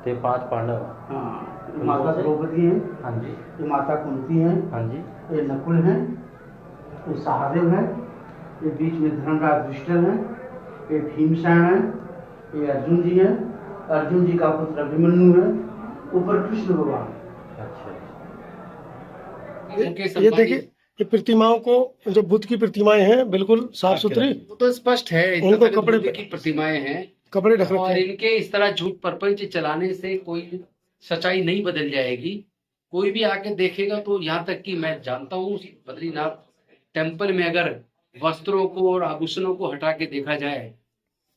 थे 5 पांडव। हाँ, माता द्रौपदी हैं। हाँ जी। ये माता कुंती हैं। हाँ जी। ये नकुल हैं। ये सहदेव हैं। ये बीच में धर्मराज युधिष्ठिर हैं। ये भीमसेन हैं। ये अर्जुन जी हैं। अर्जुन जी का पुत्र अभिमन्यु है। ऊपर कृष्ण भगवान। अच्छा। ये देखिए, ये प्रतिमाओं को, जो बुद्ध की प्रतिमाएं हैं बिल्कुल साफ सुथरी, वो तो स्पष्ट है। उनको तथागत कपड़े बुद्ध की प्रतिमाएं हैं कपड़े ढक रखे और हैं। इनके इस तरह झूठ प्रपंच चलाने से कोई सच्चाई नहीं बदल जाएगी। कोई भी आके देखेगा तो यहाँ तक कि मैं जानता हूँ बद्रीनाथ टेम्पल में अगर वस्त्रों को और आभूषणों को हटा के देखा जाए,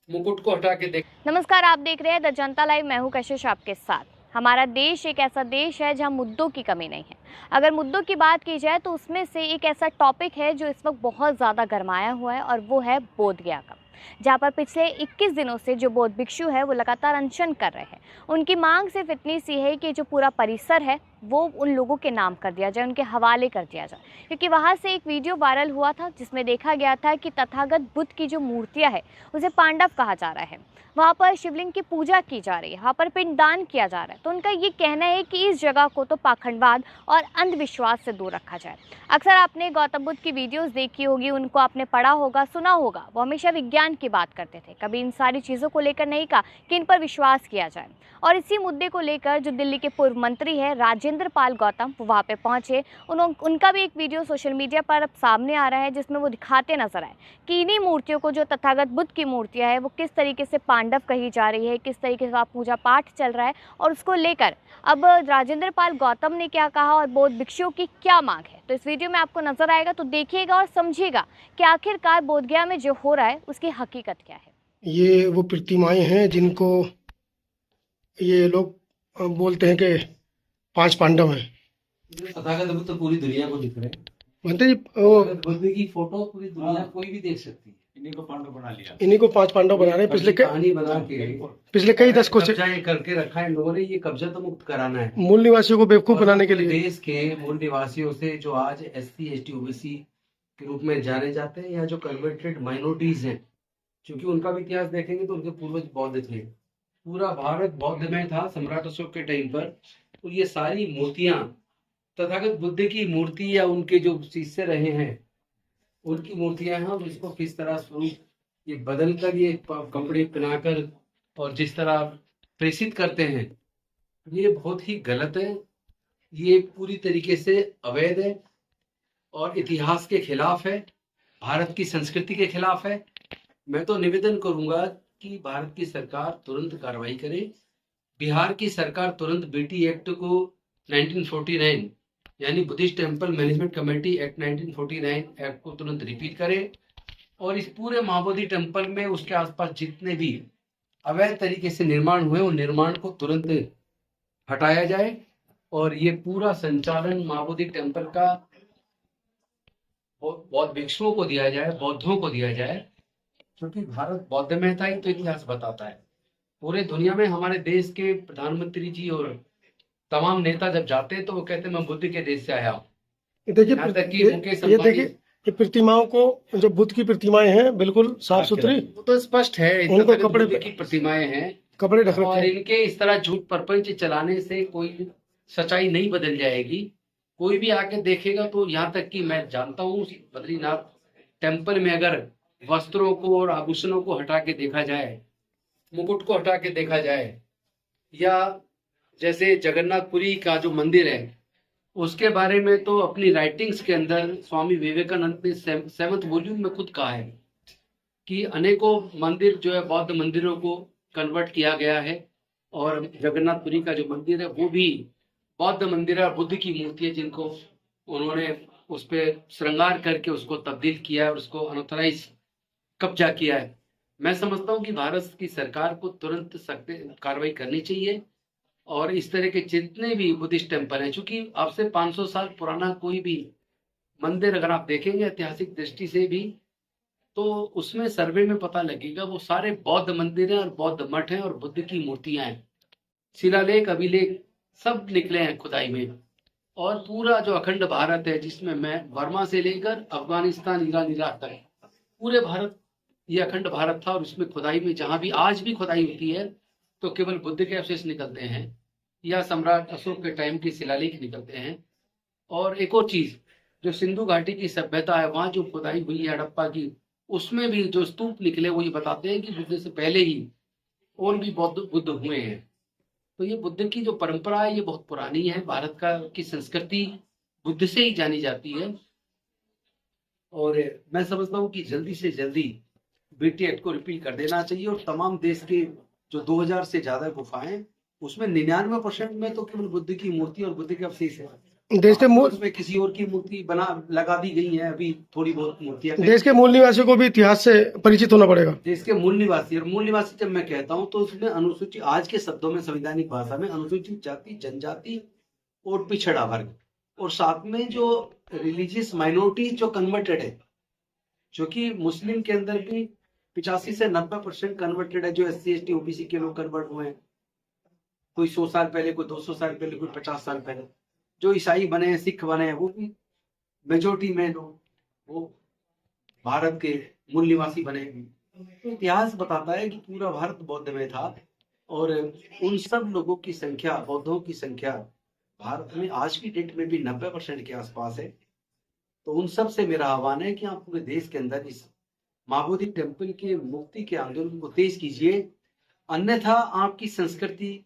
मुकुट को हटा के नमस्कार, आप देख रहे हैं द जनता लाइव। मैं हूं कशिश आपके साथ। हमारा देश एक ऐसा देश है जहां मुद्दों की कमी नहीं है। अगर मुद्दों की बात की जाए तो उसमें से एक ऐसा टॉपिक है जो इस वक्त बहुत ज़्यादा गरमाया हुआ है और वो है बोधगया का, जहां पर पिछले 21 दिनों से जो बौद्ध भिक्षु है वो लगातार अनशन कर रहे हैं। उनकी मांग सिर्फ इतनी सी है कि जो पूरा परिसर है वो उन लोगों के नाम कर दिया जाए, उनके हवाले कर दिया जाए, क्योंकि वहाँ से एक वीडियो वायरल हुआ था जिसमें देखा गया था कि तथागत बुद्ध की जो मूर्तियाँ है उसे पांडव कहा जा रहा है। वहाँ पर शिवलिंग की पूजा की जा रही है, वहाँ पर पिंडदान किया जा रहा है। तो उनका ये कहना है कि इस जगह को तो पाखंडवाद और अंधविश्वास से दूर रखा जाए। अक्सर आपने गौतम बुद्ध की वीडियोस देखी होगी, उनको आपने पढ़ा होगा, सुना होगा। वो हमेशा विज्ञान की बात करते थे, कभी इन सारी चीज़ों को लेकर नहीं कहा कि इन पर विश्वास किया जाए। और इसी मुद्दे को लेकर जो दिल्ली के पूर्व मंत्री है राजेंद्र पाल गौतम, वो वहाँ पे पहुँचे। उनका भी एक वीडियो सोशल मीडिया पर अब सामने आ रहा है जिसमें वो दिखाते नजर आए कि इन्हीं मूर्तियों को, जो तथागत बुद्ध की मूर्तियाँ है, वो किस तरीके से पांडव कही जा रही है, किस तरीके से पूजा पाठ चल रहा है। और उसको लेकर अब राजेंद्र पाल गौतम ने क्या कहा और बौद्ध भिक्षुओं की क्या मांग है, तो इस वीडियो में आपको नजर आएगा। तो देखिएगा और समझिएगा कि आखिरकार बोधगया में जो हो रहा है उसकी हकीकत क्या है। ये वो प्रतिमाएं हैं जिनको ये लोग बोलते हैं कि 5 पांडव हैं। तथागत बुद्ध तो पूरी दुनिया को दिख रहे हैं। मतलब वो बुद्ध की फोटो पूरी दुनिया कोई भी देख सकती है। इन्हीं को 5 पांडव बना रहे हैं। कहानी बना के पिछले कई दशकों से कब्जा ये करके रखा है इन लोगों ने। ये कब्जा तो मुक्त कराना है मूल निवासियों को बेवकूफ बनाने के लिए। देश के मूल निवासियों से जो आज SC ST OBC के रूप में जाने जाते हैं, या जो कन्वर्टेड माइनॉरिटीज हैं, क्योंकि उनका भी इतिहास देखेंगे तो उनके पूर्वज बौद्ध थे। पूरा भारत बौद्ध में था सम्राट अशोक के टाइम पर। तो ये सारी मूर्तियां तथागत बुद्ध की मूर्ति या उनके जो शिष्य रहे हैं उनकी मूर्तियां हैं। और इसको किस तरह स्वरूप ये बदल कर, ये कपड़े पहनाकर और जिस तरह प्रेषित करते हैं, ये बहुत ही गलत है। ये पूरी तरीके से अवैध है और इतिहास के खिलाफ है, भारत की संस्कृति के खिलाफ है। मैं तो निवेदन करूंगा कि भारत की सरकार तुरंत कार्रवाई करे। बिहार की सरकार तुरंत BT एक्ट को 1949 यानी Buddhist temple management committee act 1949 act को तुरंत रिपीट करे और इस पूरे महाबोधि टेम्पल में उसके आसपास जितने भी अवैध तरीके से निर्माण हुए उन निर्माण को तुरंत हटाया जाए और ये पूरा संचालन महाबोधि टेम्पल का बौद्ध भिक्षुओं को दिया जाए, बौद्धों को दिया जाए, क्योंकि भारत बौद्ध में था ही तो इतिहास बताता है। पूरे दुनिया में हमारे देश के प्रधानमंत्री जी और तमाम नेता जब जाते हैं तो वो कहते हैं मैं बुद्ध के देश से आया हूँ। ये देखिए, ये प्रतिमाओं को, जो बुद्ध की प्रतिमाएं हैं बिल्कुल साफ सुथरी, वो तो स्पष्ट है। उनको कपड़े की प्रतिमाएं हैं, कपड़े ढक रखे और हैं। इनके इस तरह झूठ प्रपंच चलाने से कोई सच्चाई नहीं बदल जाएगी। कोई भी आके देखेगा तो यहाँ तक कि मैं जानता हूँ बद्रीनाथ टेम्पल में अगर वस्त्रों को और आभूषणों को हटा के देखा जाए, मुकुट को हटा के देखा जाए, या जैसे जगन्नाथपुरी का जो मंदिर है उसके बारे में तो अपनी राइटिंग्स के अंदर स्वामी विवेकानंद ने 7th वॉल्यूम में खुद कहा है कि अनेकों मंदिर जो है बौद्ध मंदिरों को कन्वर्ट किया गया है और जगन्नाथपुरी का जो मंदिर है वो भी बौद्ध मंदिर है। बुद्ध की मूर्ति है जिनको उन्होंने उस पर श्रृंगार करके उसको तब्दील किया है और उसको अनऑथराइज कब्जा किया है। मैं समझता हूँ कि भारत की सरकार को तुरंत सख्त कार्रवाई करनी चाहिए और इस तरह के जितने भी बुद्धिस्ट टेम्पल हैं, चूंकि अब से 500 साल पुराना कोई भी मंदिर अगर आप देखेंगे ऐतिहासिक दृष्टि से भी तो उसमें सर्वे में पता लगेगा वो सारे बौद्ध मंदिर हैं और बौद्ध मठ हैं और बुद्ध की मूर्तियां हैं। शिलालेख अभिलेख सब निकले हैं खुदाई में। और पूरा जो अखंड भारत है जिसमें मैं बर्मा से लेकर अफगानिस्तान, ईरान, इराक तक पूरे भारत, ये अखंड भारत था और उसमें खुदाई में जहां भी आज भी खुदाई होती है तो केवल बुद्ध के अवशेष निकलते हैं या सम्राट अशोक के टाइम की शिलालेख निकलते हैं। और एक और चीज, जो सिंधु घाटी की सभ्यता है, वहां जो खुदाई हुई है हड़प्पा की, उसमें भी जो स्तूप निकले वो ये बताते हैं कि बुद्ध से पहले ही और भी बुद्ध हुए हैं। तो ये बुद्ध की जो परंपरा है ये बहुत पुरानी है। भारत की संस्कृति बुद्ध से ही जानी जाती है। और मैं समझता हूँ कि जल्दी से जल्दी BT एक्ट को रिपील कर देना चाहिए और तमाम देश के जो 2000 से ज्यादा गुफाएं, उसमें 99% में तो केवल बुद्ध की मूर्ति और बुद्ध के अवशेष है। देश के मूल उसमें किसी और की मूर्ति लगा दी गई है, अभी थोड़ी बहुत मूर्तियां। देश के मूल निवासियों को भी इतिहास से परिचित होना पड़ेगा। देश के मूल निवासी, और मूल निवासी जब मैं कहता हूँ तो उसमें अनुसूचित, आज के शब्दों में संवैधानिक भाषा में अनुसूचित जाति, जनजाति और पिछड़ा वर्ग, और साथ में जो रिलीजियस माइनॉरिटी जो कन्वर्टेड है, जो कि मुस्लिम के अंदर भी 85 से 90% कन्वर्टेड है, जो SC ST OBC के लोग कन्वर्ट हुए हैं, कोई 100 साल पहले, कोई 200 साल पहले, कोई 50 साल पहले। जो ईसाई बने हैं, सिख बने हैं, वो भी मेजोरिटी में लोग वो भारत के मूल निवासी बने हैं। तो इतिहास बताता है कि पूरा भारत बौद्ध में था, और उन सब लोगों की संख्या, बौद्धों की संख्या भारत में आज की डेट में भी 90% के आसपास है। तो उन सब से मेरा आह्वान है कि आप पूरे देश के अंदर इस महाबोधि टेम्पल के मुक्ति के आंदोलन को तेज कीजिए, अन्यथा आपकी संस्कृति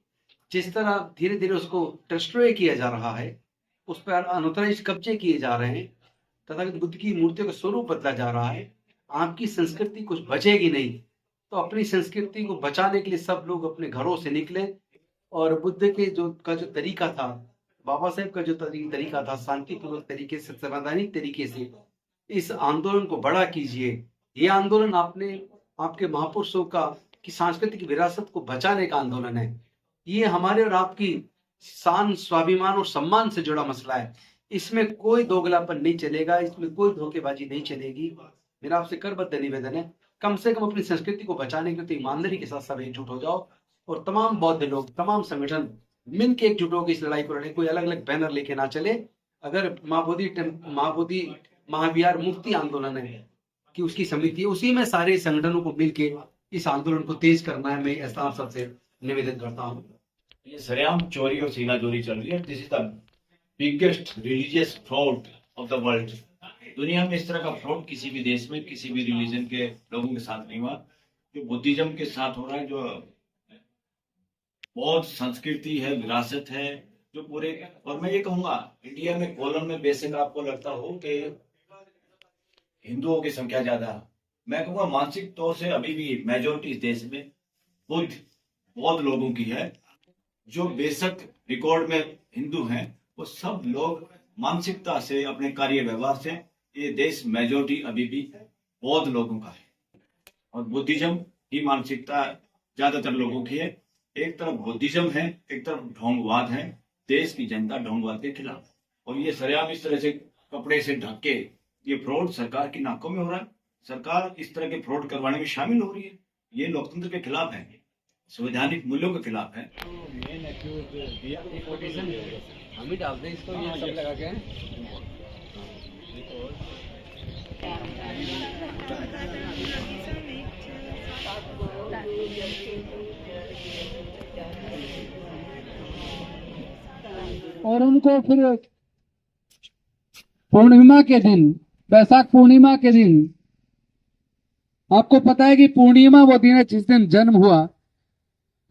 जिस तरह धीरे धीरे उसको डिस्ट्रॉय किया जा रहा है, उस पर अनौपचारिक कब्जे किए जा रहे हैं, तथागत बुद्ध की मूर्तियों का स्वरूप बदला जा रहा है, आपकी संस्कृति कुछ बचेगी नहीं। तो अपनी संस्कृति को बचाने के लिए सब लोग अपने घरों से निकले, और बुद्ध के जो तरीका था, बाबा साहेब का जो तरीका था, शांतिपूर्वक तरीके से, संवैधानिक तरीके से इस आंदोलन को बड़ा कीजिए। ये आंदोलन आपके महापुरुषों की सांस्कृतिक विरासत को बचाने का आंदोलन है। ये हमारे और आपकी शान, स्वाभिमान और सम्मान से जुड़ा मसला है। इसमें कोई दोगलापन नहीं चलेगा, इसमें कोई धोखेबाजी नहीं चलेगी। मेरा आपसे करबद्ध निवेदन है, कम से कम अपनी संस्कृति को बचाने के लिए ईमानदारी के साथ सब एकजुट हो जाओ, और तमाम बौद्ध लोग, तमाम संगठन मिल के एकजुट होकर इस लड़ाई को लड़े। कोई अलग अलग बैनर लेके ना चले। अगर महाबोधि महाविहार मुक्ति आंदोलन है कि उसकी समिति है, उसी में सारे संगठनों को मिलके इस आंदोलन को तेज करना है। मैं ऐसा आप सबसे निवेदन करता हूँ। ये सरेआम चोरी और सीना चोरी चल रही है। This is the biggest religious fraud of the world. दुनिया में इस तरह का फ्रॉड किसी भी देश में, किसी भी रिलीजन के लोगों के साथ नहीं हुआ जो बुद्धिज्म के साथ हो रहा है। जो बहुत संस्कृति है, विरासत है, जो पूरे, और मैं ये कहूंगा इंडिया में कॉलोन में बेशक आपको लगता हो कि हिंदुओं की संख्या ज्यादा, मैं कहूँगा मानसिक तौर से अभी भी मेजोरिटी देश में बहुत लोगों की है। जो बेशक रिकॉर्ड में हिंदू हैं, वो सब लोग मानसिकता से, अपने कार्य व्यवहार से, ये देश मेजोरिटी अभी भी बौद्ध लोगों का है, और बुद्धिज्म की मानसिकता ज्यादातर लोगों की है। एक तरफ बुद्धिज्म है, एक तरफ ढोंगवाद है। देश की जनता ढोंगवाद के खिलाफ, और ये सरेआम इस तरह से कपड़े से ढक के ये फ्रॉड सरकार की नाकों में हो रहा है। सरकार इस तरह के फ्रॉड करवाने में शामिल हो रही है। ये लोकतंत्र के खिलाफ है, संवैधानिक मूल्यों के खिलाफ है। हम ही डाल दें इसको, ये सब लगा के। और उनको फिर पूर्णिमा के दिन, वैशाख पूर्णिमा के दिन, आपको पता है कि पूर्णिमा वो दिन है जिस दिन जन्म हुआ,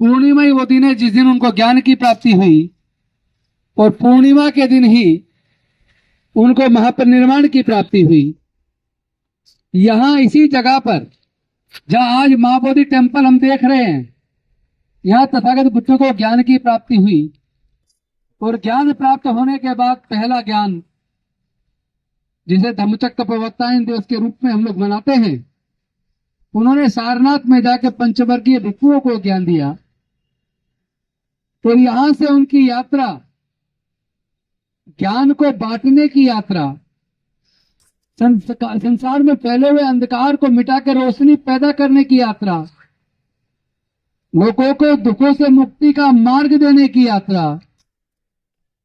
पूर्णिमा ही वो दिन है जिस दिन उनको ज्ञान की प्राप्ति हुई, और पूर्णिमा के दिन ही उनको महापरिनिर्वाण की प्राप्ति हुई। यहां इसी जगह पर जहां आज महाबोधि टेम्पल हम देख रहे हैं, यहां तथागत बुद्ध को ज्ञान की प्राप्ति हुई, और ज्ञान प्राप्त होने के बाद पहला ज्ञान, जिसे धम्मचक्र प्रवर्तन दिवस के रूप में हम लोग मनाते हैं, उन्होंने सारनाथ में जाकर पंचवर्गीय भिक्षुओं को ज्ञान दिया। तो यहां से उनकी यात्रा, ज्ञान को बांटने की यात्रा, संसार में फैले हुए अंधकार को मिटाकर रोशनी पैदा करने की यात्रा, लोगों को दुखों से मुक्ति का मार्ग देने की यात्रा,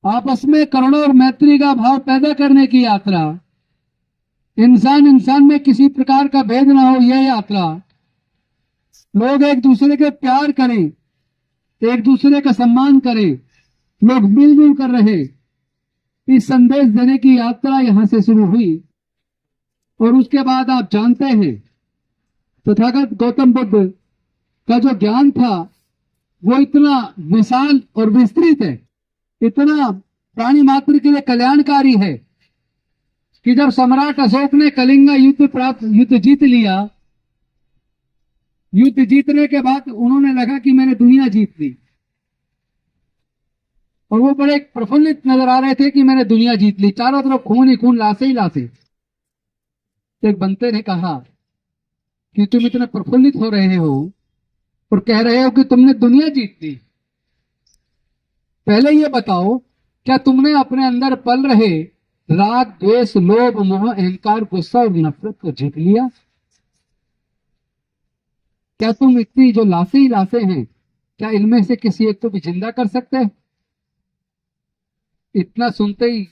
आपस में करुणा और मैत्री का भाव पैदा करने की यात्रा, इंसान में किसी प्रकार का भेद ना हो, यह यात्रा, लोग एक दूसरे के प्यार करें, एक दूसरे का सम्मान करें, लोग मिलजुल कर रहे, इस संदेश देने की यात्रा यहां से शुरू हुई। और उसके बाद आप जानते हैं तथागत गौतम बुद्ध का जो ज्ञान था वो इतना विशाल और विस्तृत है, इतना प्राणी मात्र के लिए कल्याणकारी है कि जब सम्राट अशोक ने कलिंग युद्ध जीत लिया, युद्ध जीतने के बाद उन्होंने लगा कि मैंने दुनिया जीत ली, और वो बड़े प्रफुल्लित नजर आ रहे थे कि मैंने दुनिया जीत ली, चारों तरफ खून ही खून, लाशें ही लाशें। एक बंते ने कहा कि तुम इतने प्रफुल्लित हो रहे हो और कह रहे हो कि तुमने दुनिया जीत ली, पहले ये बताओ क्या तुमने अपने अंदर पल रहे राग, द्वेष, लोभ, मोह, अहंकार, गुस्सा और नफरत को जीत लिया? क्या तुम इतनी जो लाशें ही लाशें हैं, क्या इनमें से किसी एक को भी जिंदा कर सकते हैं? इतना सुनते ही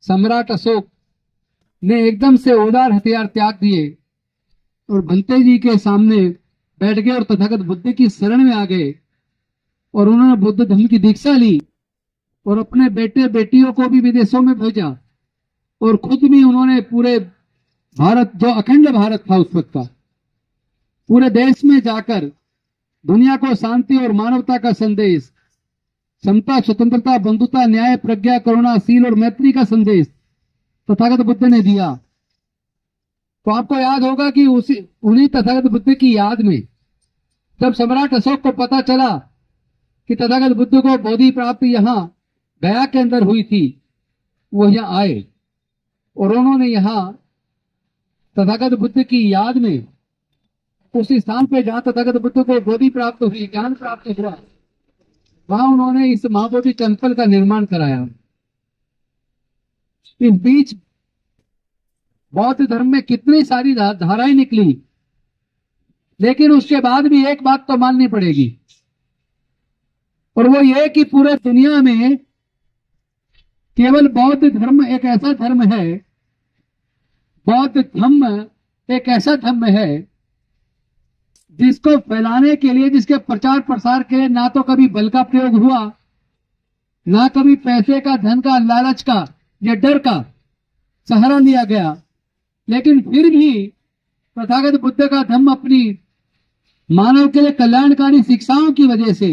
सम्राट अशोक ने एकदम से उदार हथियार त्याग दिए और बंते जी के सामने बैठ गए और तथागत बुद्ध की शरण में आ गए, और उन्होंने बुद्ध धर्म की दीक्षा ली और अपने बेटे बेटियों को भी विदेशों में भेजा, और खुद भी उन्होंने पूरे भारत, जो अखंड भारत था उस वक्त का, पूरे देश में जाकर दुनिया को शांति और मानवता का संदेश, समता, स्वतंत्रता, बंधुता, न्याय, प्रज्ञा, करुणा, शील और मैत्री का संदेश तथागत बुद्ध ने दिया। तो आपको याद होगा कि उन्हीं तथागत बुद्ध की याद में जब सम्राट अशोक को पता चला कि तथागत बुद्ध को बोधि प्राप्ति यहाँ गया के अंदर हुई थी, वो यहाँ आए और उन्होंने यहाँ तथागत बुद्ध की याद में उस स्थान पे जहां तथागत बुद्ध को बोधि प्राप्त हुई, ज्ञान प्राप्त हुआ, वहां उन्होंने इस महाबोधि टेम्पल का निर्माण कराया। इस बीच बौद्ध धर्म में कितनी सारी धाराएं निकली, लेकिन उसके बाद भी एक बात तो माननी पड़ेगी, और वो ये कि पूरे दुनिया में केवल बौद्ध धर्म एक ऐसा धर्म है, बौद्ध धर्म एक ऐसा धर्म है जिसको फैलाने के लिए, जिसके प्रचार प्रसार के लिए ना तो कभी बल का प्रयोग हुआ, ना कभी पैसे का, धन का, लालच का या डर का सहारा लिया गया, लेकिन फिर भी तथागत बुद्ध का धर्म अपनी मानव के लिए कल्याणकारी शिक्षाओं की वजह से